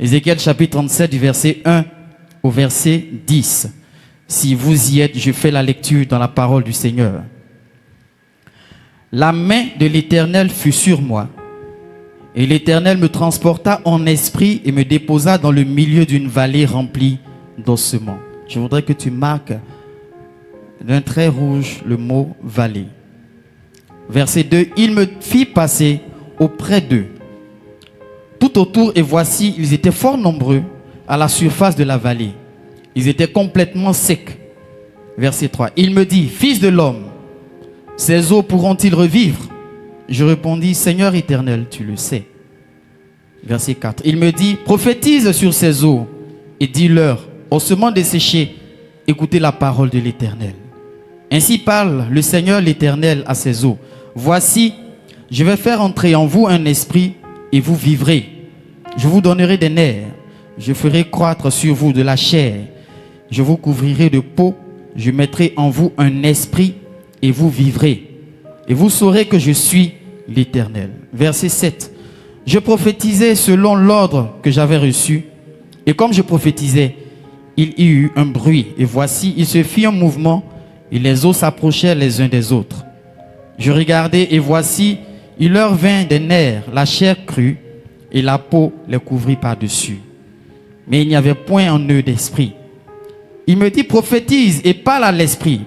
Ézéchiel chapitre 37 du verset 1 au verset 10. Si vous y êtes, je fais la lecture dans la parole du Seigneur. La main de l'Éternel fut sur moi, et l'Éternel me transporta en esprit et me déposa dans le milieu d'une vallée remplie d'ossements. Je voudrais que tu marques d'un trait rouge le mot vallée. Verset 2, il me fit passer auprès d'eux, tout autour, et voici, ils étaient fort nombreux à la surface de la vallée. Ils étaient complètement secs. Verset 3, il me dit, fils de l'homme, ces eaux pourront-ils revivre? Je répondis, Seigneur éternel, tu le sais. Verset 4, il me dit, prophétise sur ces eaux et dis-leur, ossements desséchés, écoutez la parole de l'Éternel. Ainsi parle le Seigneur l'Éternel à ces eaux. Voici, je vais faire entrer en vous un esprit et vous vivrez. Je vous donnerai des nerfs. Je ferai croître sur vous de la chair. Je vous couvrirai de peau. Je mettrai en vous un esprit et vous vivrez. Et vous saurez que je suis l'Éternel. Verset 7. Je prophétisais selon l'ordre que j'avais reçu. Et comme je prophétisais, il y eut un bruit. Et voici, il se fit un mouvement. Et les eaux s'approchèrent les uns des autres. Je regardai et voici, il leur vint des nerfs, la chair crue, et la peau les couvrit par-dessus. Mais il n'y avait point en eux d'esprit. Il me dit, prophétise et parle à l'esprit.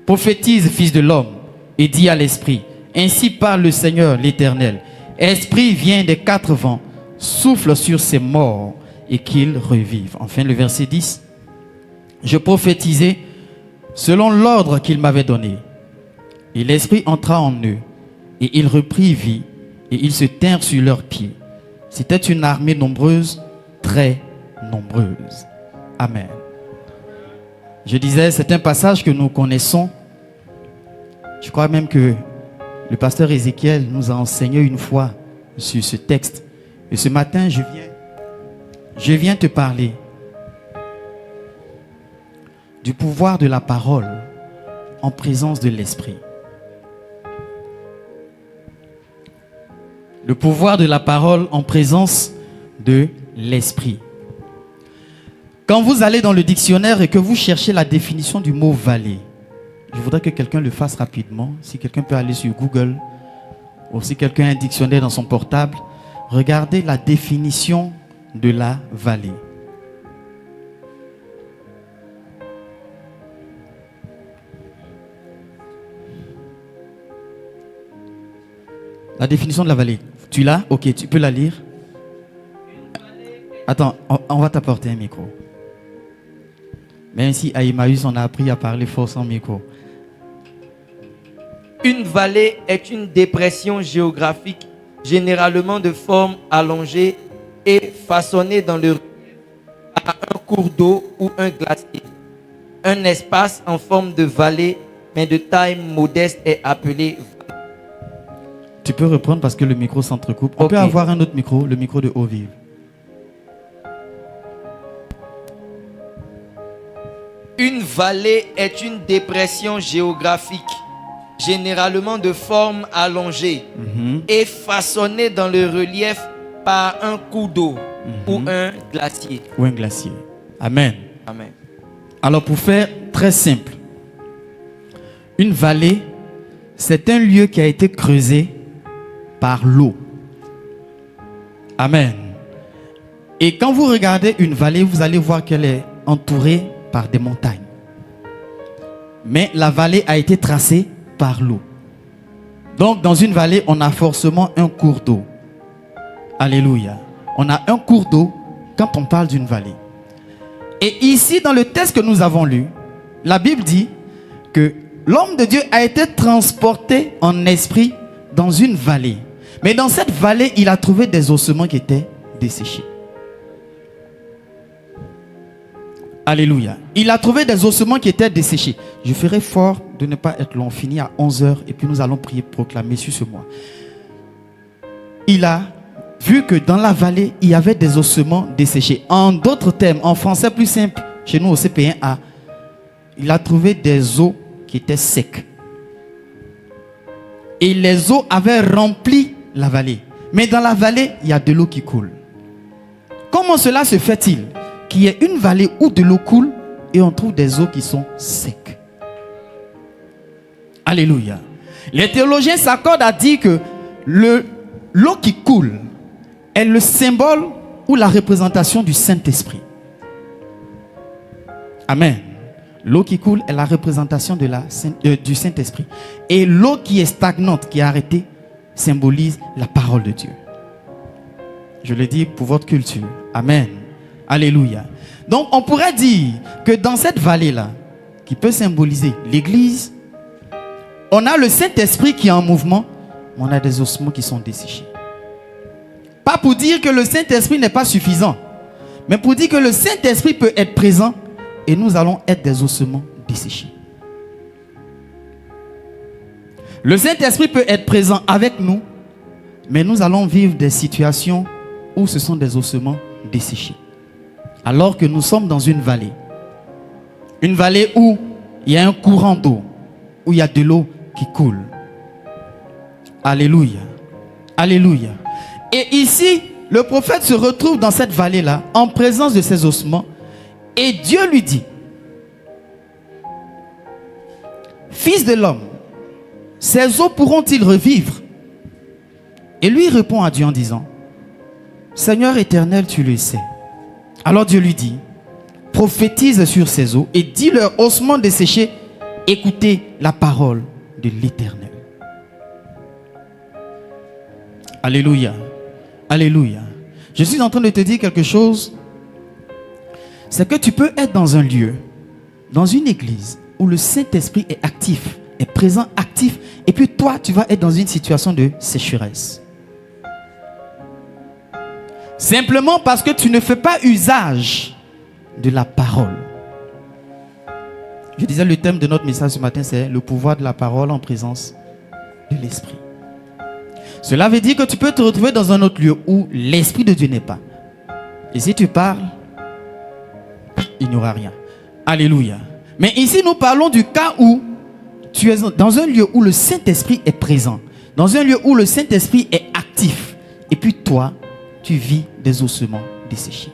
Prophétise, fils de l'homme, et dis à l'esprit, ainsi parle le Seigneur l'Éternel. Esprit vient des quatre vents, souffle sur ces morts, et qu'ils revivent. Enfin, le verset 10. Je prophétisai selon l'ordre qu'il m'avait donné. Et l'esprit entra en eux, et il reprit vie, et ils se tinrent sur leurs pieds. C'était une armée nombreuse, très nombreuse. Amen. Je disais, c'est un passage que nous connaissons. Je crois même que le pasteur Ézéchiel nous a enseigné une fois sur ce texte. Et ce matin, je viens te parler du pouvoir de la parole en présence de l'esprit. Le pouvoir de la parole en présence de l'esprit. Quand vous allez dans le dictionnaire et que vous cherchez la définition du mot vallée, je voudrais que quelqu'un le fasse rapidement. Si quelqu'un peut aller sur Google, ou si quelqu'un a un dictionnaire dans son portable, regardez la définition de la vallée. La définition de la vallée. Tu l'as? Ok, tu peux la lire. Attends, on va t'apporter un micro. Même si à Emmaüs, on a appris à parler fort sans micro. Une vallée est une dépression géographique, généralement de forme allongée et façonnée dans le par un cours d'eau ou un glacier. Un espace en forme de vallée, mais de taille modeste, est appelé vallée. Tu peux reprendre parce que le micro s'entrecoupe. On peut avoir un autre micro, le micro de Haut-Vive. Une vallée est une dépression géographique, généralement de forme allongée et façonnée dans le relief par un cours d'eau ou un glacier. Ou un glacier. Amen. Amen. Alors pour faire très simple, une vallée, c'est un lieu qui a été creusé par l'eau. Amen. Et quand vous regardez une vallée, vous allez voir qu'elle est entourée par des montagnes. Mais la vallée a été tracée par l'eau. Donc dans une vallée, on a forcément un cours d'eau. Alléluia. On a un cours d'eau quand on parle d'une vallée. Et ici, dans le texte que nous avons lu, la Bible dit que l'homme de Dieu a été transporté en esprit dans une vallée. Mais dans cette vallée, il a trouvé des ossements qui étaient desséchés. Alléluia. Il a trouvé des ossements qui étaient desséchés. Je ferai fort de ne pas être long. On finit à 11h et puis nous allons prier, proclamer sur ce mois. Il a vu que dans la vallée, il y avait des ossements desséchés. En d'autres termes, en français plus simple, chez nous au CP1A, il a trouvé des eaux qui étaient secs. Et les eaux avaient rempli la vallée. Mais dans la vallée, il y a de l'eau qui coule. Comme comment cela se fait-il qu'il y ait une vallée où de l'eau coule et on trouve des eaux qui sont secs? Alléluia. Les théologiens s'accordent à dire que l'eau qui coule est le symbole ou la représentation du Saint-Esprit. Amen. L'eau qui coule est la représentation du Saint-Esprit. Et l'eau qui est stagnante, qui est arrêtée, symbolise la parole de Dieu. Je le dis pour votre culture. Amen. Alléluia. Donc on pourrait dire que dans cette vallée-là, qui peut symboliser l'Église, on a le Saint-Esprit qui est en mouvement, mais on a des ossements qui sont desséchés. Pas pour dire que le Saint-Esprit n'est pas suffisant, mais pour dire que le Saint-Esprit peut être présent et nous allons être des ossements desséchés. Le Saint-Esprit peut être présent avec nous, mais nous allons vivre des situations où ce sont des ossements desséchés. Alors que nous sommes dans une vallée. Une vallée où il y a un courant d'eau, où il y a de l'eau qui coule. Alléluia. Alléluia. Et ici, le prophète se retrouve dans cette vallée-là, en présence de ses ossements, et Dieu lui dit, Fils de l'homme, ces eaux pourront-ils revivre? Et lui répond à Dieu en disant, Seigneur éternel, tu le sais. Alors Dieu lui dit, prophétise sur ces eaux et dis-leur ossements desséchés, écoutez la parole de l'Éternel. Alléluia. Alléluia. Je suis en train de te dire quelque chose. C'est que tu peux être dans un lieu, dans une église, où le Saint-Esprit est actif, est présent, actif, et puis toi, tu vas être dans une situation de sécheresse. Simplement parce que tu ne fais pas usage de la parole. Je disais, le thème de notre message ce matin, c'est le pouvoir de la parole en présence de l'Esprit. Cela veut dire que tu peux te retrouver dans un autre lieu où l'Esprit de Dieu n'est pas. Et si tu parles, il n'y aura rien. Alléluia. Mais ici, nous parlons du cas où tu es dans un lieu où le Saint-Esprit est présent. Dans un lieu où le Saint-Esprit est actif. Et puis toi, tu vis des ossements desséchés.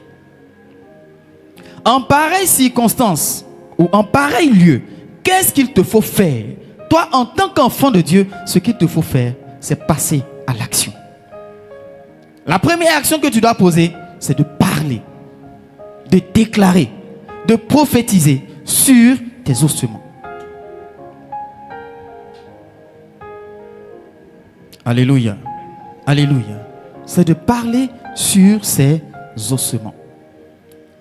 En pareille circonstance ou en pareil lieu, qu'est-ce qu'il te faut faire? Toi, en tant qu'enfant de Dieu, ce qu'il te faut faire, c'est passer à l'action. La première action que tu dois poser, c'est de parler, de déclarer, de prophétiser sur tes ossements. Alléluia. Alléluia. C'est de parler sur ces ossements.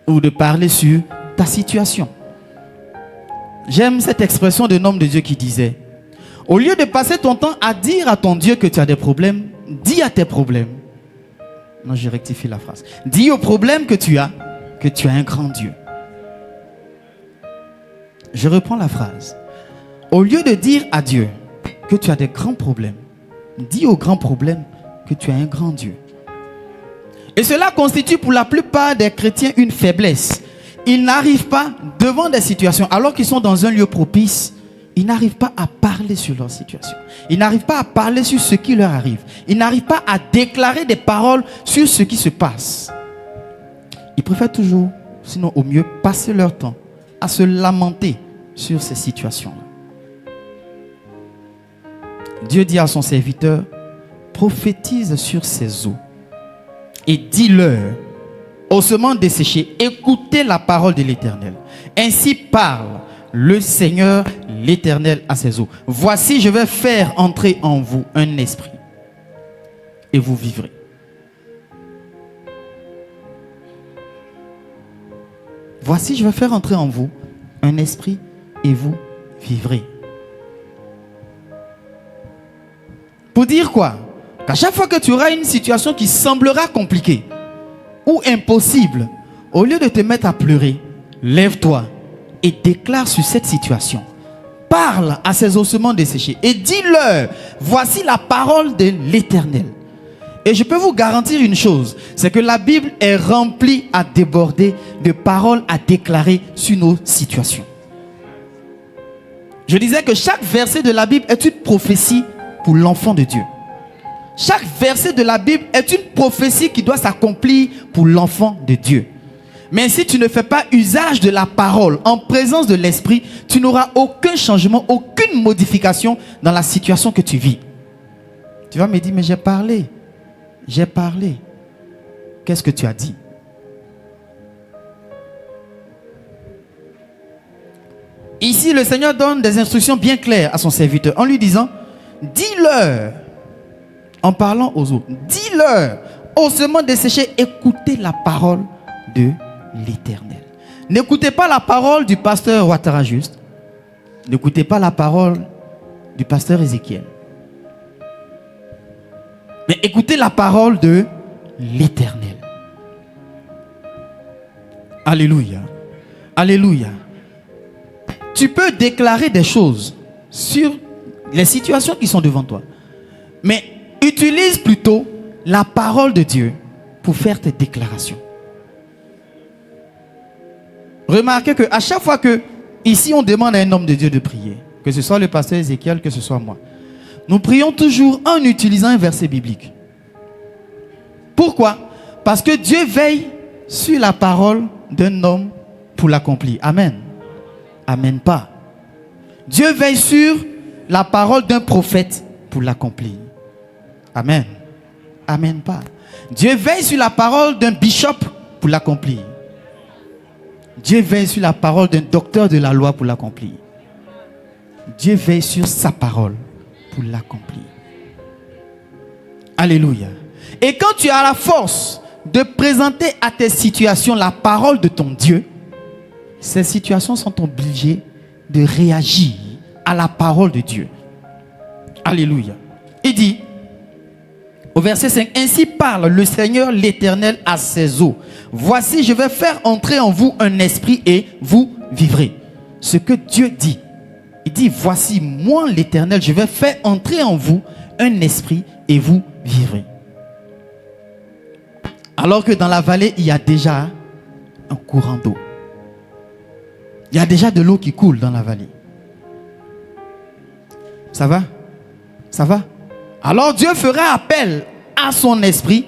Ou de parler sur ta situation. J'aime cette expression d'un homme de Dieu qui disait, au lieu de passer ton temps à dire à ton Dieu que tu as des problèmes, dis à tes problèmes. Non, je rectifie la phrase. Dis aux problèmes que tu as un grand Dieu. Je reprends la phrase. Au lieu de dire à Dieu que tu as des grands problèmes, dis aux grands problèmes que tu as un grand Dieu. Et cela constitue pour la plupart des chrétiens une faiblesse. Ils n'arrivent pas devant des situations, alors qu'ils sont dans un lieu propice, ils n'arrivent pas à parler sur leur situation. Ils n'arrivent pas à parler sur ce qui leur arrive. Ils n'arrivent pas à déclarer des paroles sur ce qui se passe. Ils préfèrent toujours, sinon au mieux, passer leur temps à se lamenter sur ces situations-là. Dieu dit à son serviteur, prophétise sur ces eaux et dis-leur, ossements desséchés, écoutez la parole de l'Éternel. Ainsi parle le Seigneur, l'Éternel à ses eaux. Voici, je vais faire entrer en vous un esprit et vous vivrez. Voici, je vais faire entrer en vous un esprit et vous vivrez. Pour dire quoi? Qu'à chaque fois que tu auras une situation qui semblera compliquée ou impossible, au lieu de te mettre à pleurer, lève-toi et déclare sur cette situation. Parle à ces ossements desséchés et dis-leur, voici la parole de l'Éternel. Et je peux vous garantir une chose, c'est que la Bible est remplie à déborder de paroles à déclarer sur nos situations. Je disais que chaque verset de la Bible est une prophétie pour l'enfant de Dieu. Chaque verset de la Bible est une prophétie qui doit s'accomplir pour l'enfant de Dieu. Mais si tu ne fais pas usage de la parole en présence de l'Esprit, tu n'auras aucun changement, aucune modification dans la situation que tu vis. Tu vas me dire, mais j'ai parlé. J'ai parlé. Qu'est-ce que tu as dit? Ici, le Seigneur donne des instructions bien claires à son serviteur en lui disant, dis-leur, en parlant aux autres, dis-leur, au seulement desséché, écoutez la parole de l'Éternel. N'écoutez pas la parole du pasteur Ouattara Juste. N'écoutez pas la parole du pasteur Ézéchiel. Mais écoutez la parole de l'Éternel. Alléluia. Alléluia. Tu peux déclarer des choses sur les situations qui sont devant toi. Mais utilise plutôt la parole de Dieu pour faire tes déclarations. Remarquez qu'à chaque fois que ici on demande à un homme de Dieu de prier, que ce soit le pasteur Ézéchiel, que ce soit moi, nous prions toujours en utilisant un verset biblique. Pourquoi? Parce que Dieu veille sur la parole d'un homme pour l'accomplir. Amen. Amen pas. Dieu veille sur la parole d'un prophète pour l'accomplir. Amen. Amen pas. Dieu veille sur la parole d'un bishop pour l'accomplir. Dieu veille sur la parole d'un docteur de la loi pour l'accomplir. Dieu veille sur sa parole pour l'accomplir. Alléluia. Et quand tu as la force de présenter à tes situations la parole de ton Dieu, ces situations sont obligées de réagir à la parole de Dieu. Alléluia. Il dit, au verset 5, ainsi parle le Seigneur l'Éternel à ses eaux. Voici, je vais faire entrer en vous un esprit et vous vivrez. Ce que Dieu dit, il dit, voici moi l'Éternel, je vais faire entrer en vous un esprit et vous vivrez. Alors que dans la vallée, il y a déjà un courant d'eau. Il y a déjà de l'eau qui coule dans la vallée. Ça va? Ça va? Alors Dieu fera appel à son esprit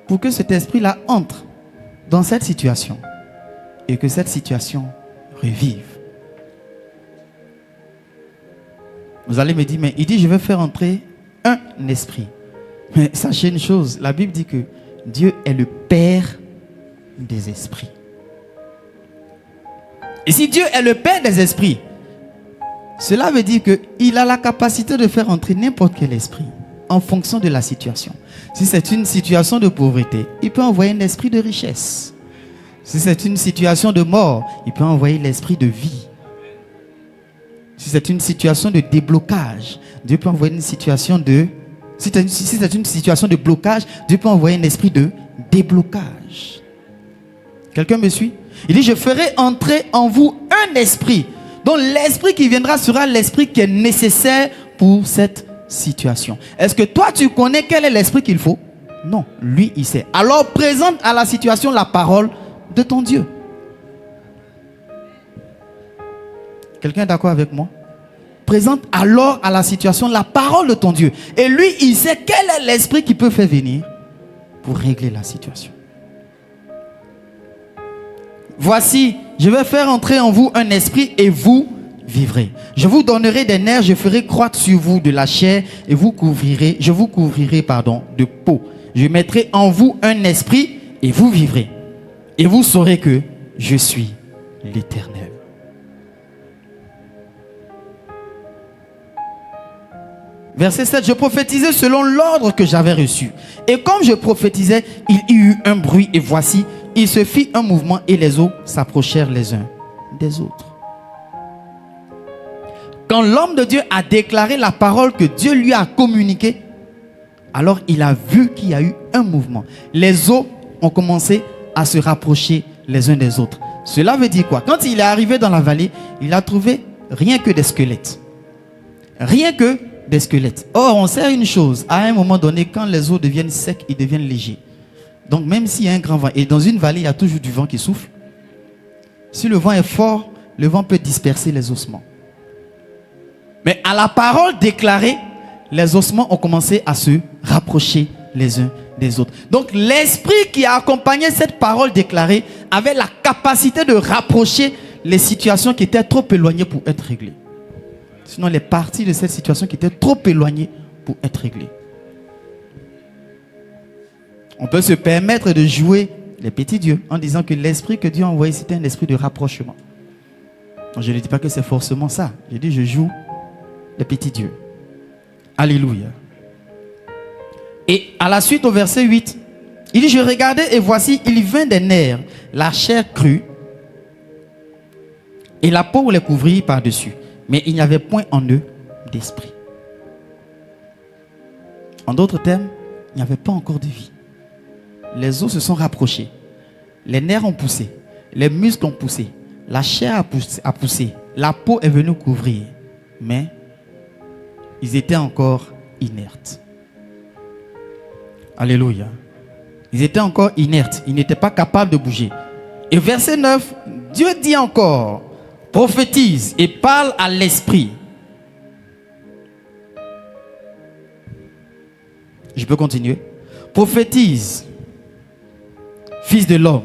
pour que cet esprit-là entre dans cette situation et que cette situation revive. Vous allez me dire, mais il dit, je vais faire entrer un esprit. Mais sachez une chose, la Bible dit que Dieu est le Père des esprits. Et si Dieu est le Père des esprits, cela veut dire qu'il a la capacité de faire entrer n'importe quel esprit en fonction de la situation. Si c'est une situation de pauvreté, il peut envoyer un esprit de richesse. Si c'est une situation de mort, il peut envoyer l'esprit de vie. Si c'est une situation de déblocage, Dieu peut envoyer une situation de... Si c'est une situation de blocage, Dieu peut envoyer un esprit de déblocage. Quelqu'un me suit? Il dit, je ferai entrer en vous un esprit. Donc l'esprit qui viendra sera l'esprit qui est nécessaire pour cette situation. Est-ce que toi tu connais quel est l'esprit qu'il faut? Non, lui il sait. Alors présente à la situation la parole de ton Dieu. Quelqu'un est d'accord avec moi? Présente alors à la situation la parole de ton Dieu. Et lui il sait quel est l'esprit qui peut faire venir pour régler la situation. Voici, je vais faire entrer en vous un esprit et vous vivrez. Je vous donnerai des nerfs, je ferai croître sur vous de la chair et je vous couvrirai de peau. Je mettrai en vous un esprit et vous vivrez. Et vous saurez que je suis l'Éternel. Verset 7, je prophétisais selon l'ordre que j'avais reçu. Et comme je prophétisais, il y eut un bruit et voici, il se fit un mouvement et les eaux s'approchèrent les uns des autres. Quand l'homme de Dieu a déclaré la parole que Dieu lui a communiquée, alors il a vu qu'il y a eu un mouvement. Les eaux ont commencé à se rapprocher les uns des autres. Cela veut dire quoi? Quand il est arrivé dans la vallée, il a trouvé rien que des squelettes. Rien que des squelettes. Or, on sait une chose, à un moment donné, quand les eaux deviennent secs, ils deviennent légers. Donc même s'il y a un grand vent, et dans une vallée, il y a toujours du vent qui souffle. Si le vent est fort, le vent peut disperser les ossements. Mais à la parole déclarée, les ossements ont commencé à se rapprocher les uns des autres. Donc l'esprit qui a accompagné cette parole déclarée avait la capacité de rapprocher les situations qui étaient trop éloignées pour être réglées. Sinon les parties de cette situation qui étaient trop éloignées pour être réglées. On peut se permettre de jouer les petits dieux en disant que l'esprit que Dieu a envoyé, c'était un esprit de rapprochement. Donc, je ne dis pas que c'est forcément ça. Je dis je joue les petits dieux. Alléluia. Et à la suite au verset 8, il dit, je regardais et voici, il vint des nerfs, la chair crue et la peau les couvrit par-dessus. Mais il n'y avait point en eux d'esprit. En d'autres termes, il n'y avait pas encore de vie. Les os se sont rapprochés. Les nerfs ont poussé. Les muscles ont poussé. La chair a poussé. La peau est venue couvrir. Mais ils étaient encore inertes. Alléluia. Ils étaient encore inertes. Ils n'étaient pas capables de bouger. Et verset 9, Dieu dit encore, prophétise et parle à l'esprit. Je peux continuer? Prophétise, fils de l'homme,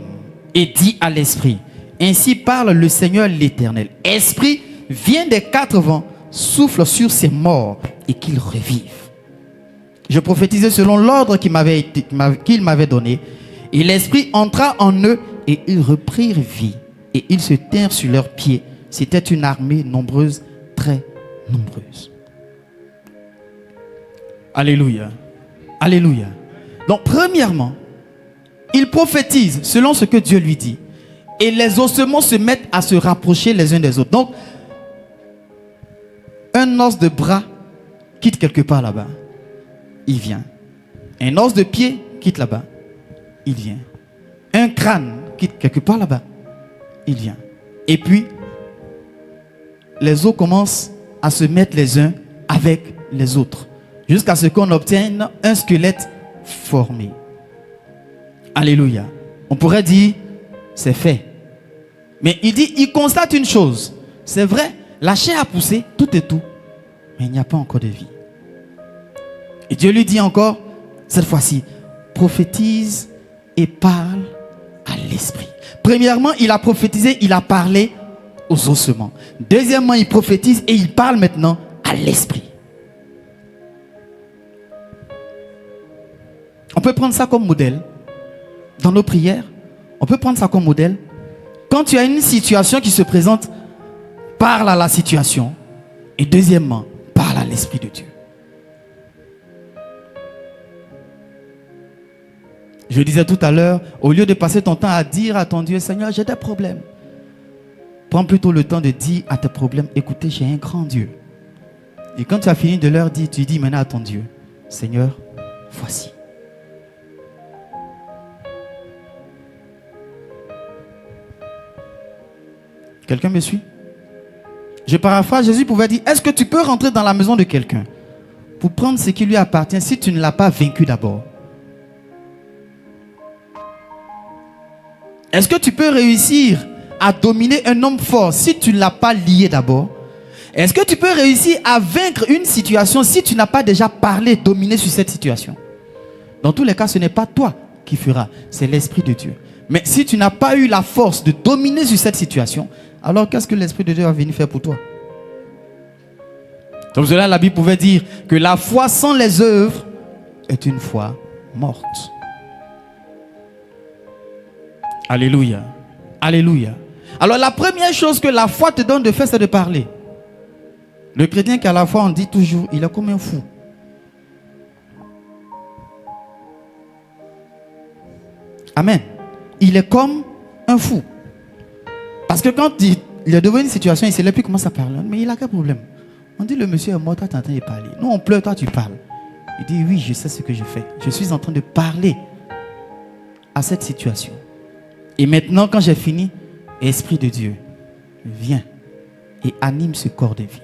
et dis à l'esprit. Ainsi parle le Seigneur l'Éternel. Esprit, viens des quatre vents, souffle sur ces morts et qu'ils revivent. Je prophétisais selon l'ordre qu'il m'avait donné. Et l'esprit entra en eux et ils reprirent vie. Et ils se tinrent sur leurs pieds. C'était une armée nombreuse, très nombreuse. Alléluia. Alléluia. Donc, premièrement, il prophétise selon ce que Dieu lui dit. Et les ossements se mettent à se rapprocher les uns des autres. Donc, un os de bras quitte quelque part là-bas. Il vient. Un os de pied quitte là-bas. Il vient. Un crâne quitte quelque part là-bas. Il vient. Et puis, les os commencent à se mettre les uns avec les autres. Jusqu'à ce qu'on obtienne un squelette formé. Alléluia. On pourrait dire, c'est fait. Mais il dit, il constate une chose. C'est vrai, la chair a poussé, tout et tout. Mais il n'y a pas encore de vie. Et Dieu lui dit encore, cette fois-ci, prophétise et parle à l'esprit. Premièrement, il a prophétisé, il a parlé aux ossements. Deuxièmement, il prophétise et il parle maintenant à l'esprit. On peut prendre ça comme modèle dans nos prières. On peut prendre ça comme modèle. Quand tu as une situation qui se présente, parle à la situation. Et deuxièmement, parle à l'Esprit de Dieu. Je disais tout à l'heure, au lieu de passer ton temps à dire à ton Dieu, Seigneur, j'ai des problèmes. Prends plutôt le temps de dire à tes problèmes, écoutez, j'ai un grand Dieu. Et quand tu as fini de leur dire, tu dis maintenant à ton Dieu, Seigneur, voici. Quelqu'un me suit? Je paraphrase, Jésus pouvait dire, est-ce que tu peux rentrer dans la maison de quelqu'un pour prendre ce qui lui appartient si tu ne l'as pas vaincu d'abord? Est-ce que tu peux réussir à dominer un homme fort si tu ne l'as pas lié d'abord? Est-ce que tu peux réussir à vaincre une situation si tu n'as pas déjà parlé, dominé sur cette situation? Dans tous les cas, ce n'est pas toi qui feras, c'est l'Esprit de Dieu. Mais si tu n'as pas eu la force de dominer sur cette situation, alors qu'est-ce que l'Esprit de Dieu va venir faire pour toi? Donc cela, la Bible pouvait dire que la foi sans les œuvres est une foi morte. Alléluia. Alléluia. Alors la première chose que la foi te donne de faire, c'est de parler. Le chrétien qui a la foi, on dit toujours, il est comme un fou. Amen. Il est comme un fou. Parce que quand il est devant une situation, il ne sait plus comment ça parle. Mais il a quel problème? On dit le monsieur est mort, toi tu es en train de parler. Nous on pleure, toi tu parles. Il dit oui, je sais ce que je fais. Je suis en train de parler à cette situation. Et maintenant quand j'ai fini, Esprit de Dieu, viens et anime ce corps de vie.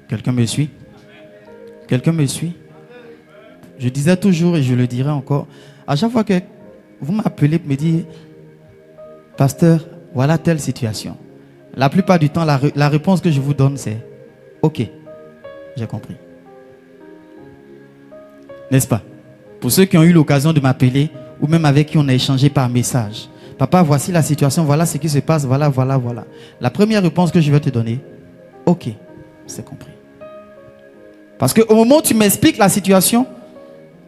Quelqu'un me suit? Quelqu'un me suit? Je disais toujours et je le dirai encore, à chaque fois que vous m'appelez pour me dire, pasteur, voilà telle situation. La plupart du temps, la réponse que je vous donne, c'est « Ok, j'ai compris. » N'est-ce pas? Pour ceux qui ont eu l'occasion de m'appeler ou même avec qui on a échangé par message. « Papa, voici la situation, voilà ce qui se passe, voilà. » La première réponse que je vais te donner, « Ok, c'est compris. » Parce qu'au moment où tu m'expliques la situation,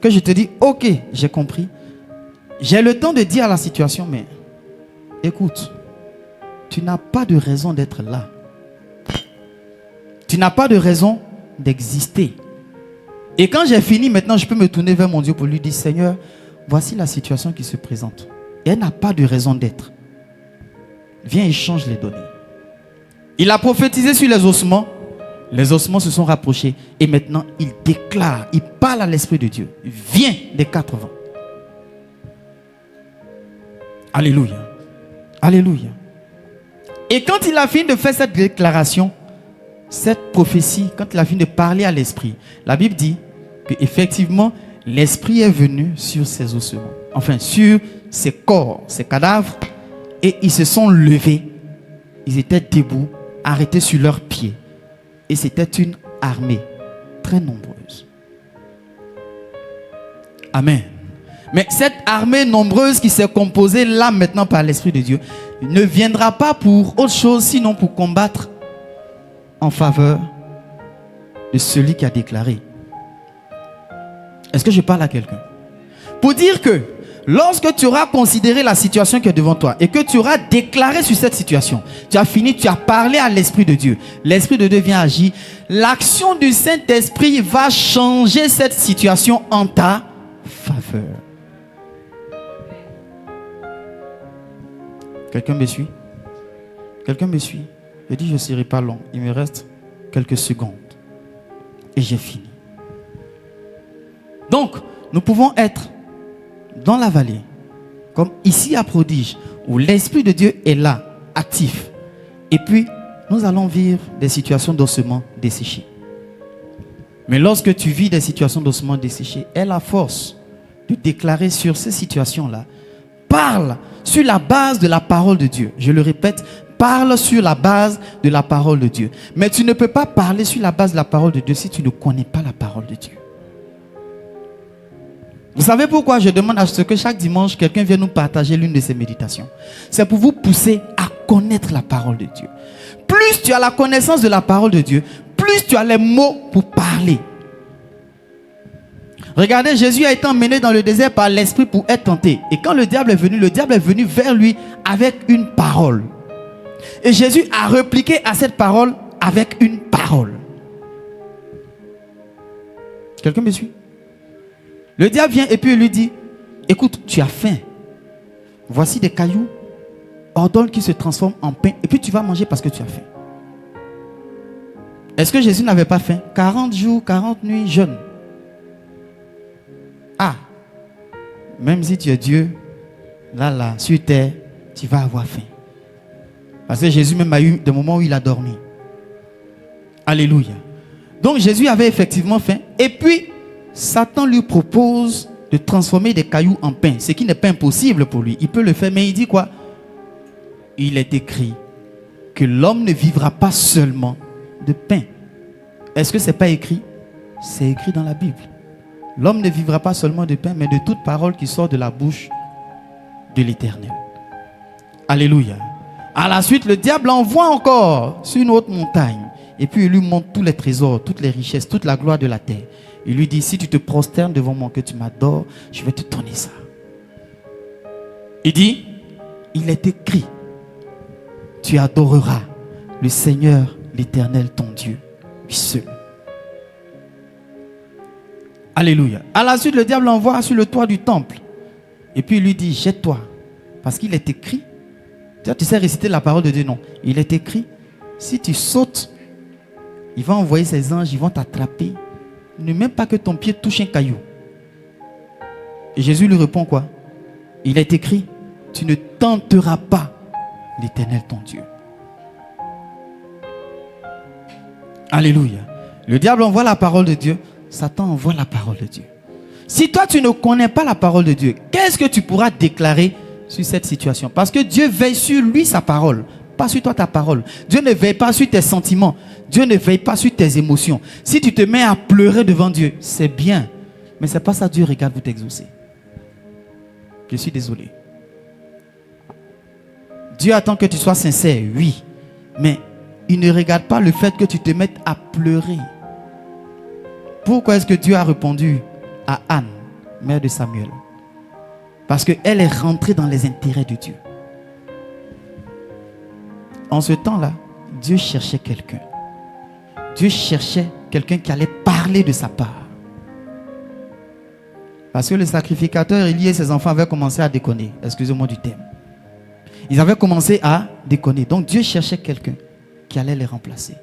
que je te dis « Ok, j'ai compris », j'ai le temps de dire à la situation, mais écoute, tu n'as pas de raison d'être là. Tu n'as pas de raison d'exister. Et quand j'ai fini, maintenant, je peux me tourner vers mon Dieu pour lui dire, Seigneur, voici la situation qui se présente. Et elle n'a pas de raison d'être. Viens et change les données. Il a prophétisé sur les ossements. Les ossements se sont rapprochés. Et maintenant, il déclare, il parle à l'Esprit de Dieu. Viens des 4 vents. Alléluia. Alléluia. Et quand il a fini de faire cette déclaration, cette prophétie, quand il a fini de parler à l'Esprit, la Bible dit qu'effectivement, l'Esprit est venu sur ces ossements. Enfin, sur ces corps, ces cadavres. Et ils se sont levés. Ils étaient debout, arrêtés sur leurs pieds. Et c'était une armée très nombreuse. Amen. Mais cette armée nombreuse qui s'est composée là maintenant par l'Esprit de Dieu ne viendra pas pour autre chose sinon pour combattre en faveur de celui qui a déclaré. Est-ce que je parle à quelqu'un? Pour dire que lorsque tu auras considéré la situation qui est devant toi et que tu auras déclaré sur cette situation, tu as fini, tu as parlé à l'Esprit de Dieu. L'Esprit de Dieu vient agir. L'action du Saint-Esprit va changer cette situation en ta faveur. Quelqu'un me suit? Quelqu'un me suit? Je dis, je ne serai pas long. Il me reste quelques secondes. Et j'ai fini. Donc, nous pouvons être dans la vallée, comme ici à Prodige, où l'Esprit de Dieu est là, actif. Et puis, nous allons vivre des situations d'ossements desséchés. Mais lorsque tu vis des situations d'ossements desséchés, aie la force de déclarer sur ces situations-là. Parle sur la base de la parole de Dieu. Je le répète, parle sur la base de la parole de Dieu. Mais tu ne peux pas parler sur la base de la parole de Dieu si tu ne connais pas la parole de Dieu. Vous savez pourquoi je demande à ce que chaque dimanche, quelqu'un vienne nous partager l'une de ses méditations? C'est pour vous pousser à connaître la parole de Dieu. Plus tu as la connaissance de la parole de Dieu, plus tu as les mots pour parler. Regardez, Jésus a été emmené dans le désert par l'Esprit pour être tenté. Et quand le diable est venu vers lui avec une parole. Et Jésus a répliqué à cette parole avec une parole. Quelqu'un me suit? Le diable vient et puis il lui dit, écoute, tu as faim. Voici des cailloux. Ordonne qu'ils se transforment en pain. Et puis tu vas manger parce que tu as faim. Est-ce que Jésus n'avait pas faim? 40 jours, 40 nuits, jeûne. Ah, même si tu es Dieu, là, sur terre, tu vas avoir faim. Parce que Jésus même a eu des moments où il a dormi. Alléluia. Donc Jésus avait effectivement faim. Et puis, Satan lui propose de transformer des cailloux en pain. Ce qui n'est pas impossible pour lui. Il peut le faire, mais il dit quoi? Il est écrit que l'homme ne vivra pas seulement de pain. Est-ce que ce n'est pas écrit? C'est écrit dans la Bible. L'homme ne vivra pas seulement de pain, mais de toute parole qui sort de la bouche de l'Éternel. Alléluia. À la suite, le diable envoie encore sur une autre montagne. Et puis il lui montre tous les trésors, toutes les richesses, toute la gloire de la terre. Il lui dit, si tu te prosternes devant moi, que tu m'adores, je vais te donner ça. Il dit, il est écrit, tu adoreras le Seigneur, l'Éternel, ton Dieu, lui seul. Alléluia. À la suite, le diable l'envoie sur le toit du temple. Et puis il lui dit, jette-toi. Parce qu'il est écrit. Tu sais réciter la parole de Dieu? Non. Il est écrit, si tu sautes, il va envoyer ses anges, ils vont t'attraper. Ne même pas que ton pied touche un caillou. Et Jésus lui répond quoi? Il est écrit, tu ne tenteras pas l'Éternel ton Dieu. Alléluia. Le diable envoie la parole de Dieu. Satan envoie la parole de Dieu. Si toi tu ne connais pas la parole de Dieu, qu'est-ce que tu pourras déclarer sur cette situation? Parce que Dieu veille sur lui sa parole pas sur toi ta parole. Dieu ne veille pas sur tes sentiments. Dieu ne veille pas sur tes émotions. Si tu te mets à pleurer devant Dieu, c'est bien. Mais c'est pas ça Dieu regarde pour t'exaucer. Je suis désolé. Dieu attend que tu sois sincère, oui. Mais il ne regarde pas le fait que tu te mettes à pleurer. Pourquoi est-ce que Dieu a répondu à Anne, mère de Samuel? Parce qu'elle est rentrée dans les intérêts de Dieu. En ce temps-là, Dieu cherchait quelqu'un. Dieu cherchait quelqu'un qui allait parler de sa part. Parce que le sacrificateur Élie et ses enfants avaient commencé à déconner. Excusez-moi du terme. Ils avaient commencé à déconner. Donc Dieu cherchait quelqu'un qui allait les remplacer.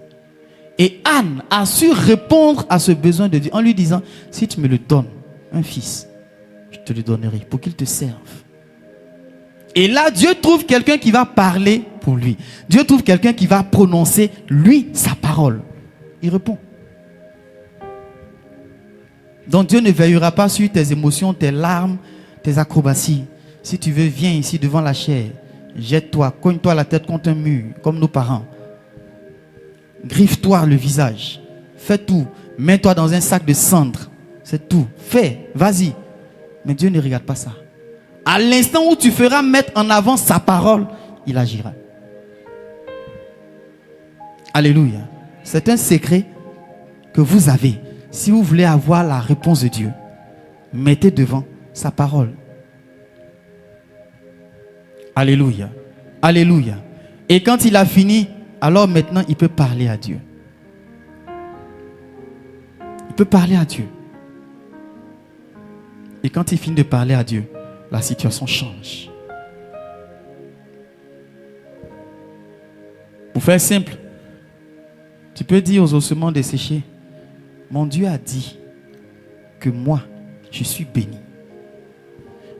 Et Anne a su répondre à ce besoin de Dieu en lui disant, si tu me le donnes, un fils, je te le donnerai pour qu'il te serve. Et là, Dieu trouve quelqu'un qui va parler pour lui. Dieu trouve quelqu'un qui va prononcer, lui, sa parole. Il répond. Donc Dieu ne veillera pas sur tes émotions, tes larmes, tes acrobaties. Si tu veux, viens ici devant la chair. Jette-toi, cogne-toi la tête contre un mur, comme nos parents. Griffe-toi le visage. Fais tout. Mets-toi dans un sac de cendres. C'est tout. Fais, vas-y. Mais Dieu ne regarde pas ça. À l'instant où tu feras mettre en avant sa parole, il agira. Alléluia. C'est un secret que vous avez. Si vous voulez avoir la réponse de Dieu, mettez devant sa parole. Alléluia. Alléluia. Et quand il a fini, alors maintenant il peut parler à Dieu. Il peut parler à Dieu. Et quand il finit de parler à Dieu, la situation change. Pour faire simple, tu peux dire aux ossements desséchés, mon Dieu a dit que moi, je suis béni.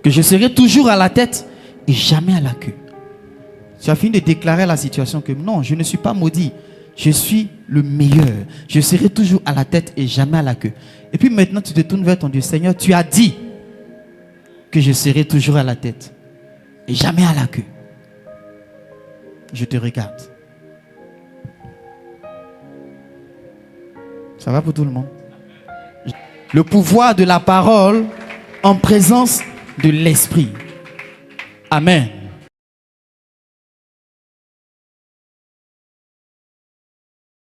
Que je serai toujours à la tête et jamais à la queue. Tu as fini de déclarer la situation que non, je ne suis pas maudit. Je suis le meilleur. Je serai toujours à la tête et jamais à la queue. Et puis maintenant, tu te tournes vers ton Dieu. Seigneur, tu as dit que je serai toujours à la tête et jamais à la queue. Je te regarde. Ça va pour tout le monde? Le pouvoir de la parole en présence de l'esprit. Amen.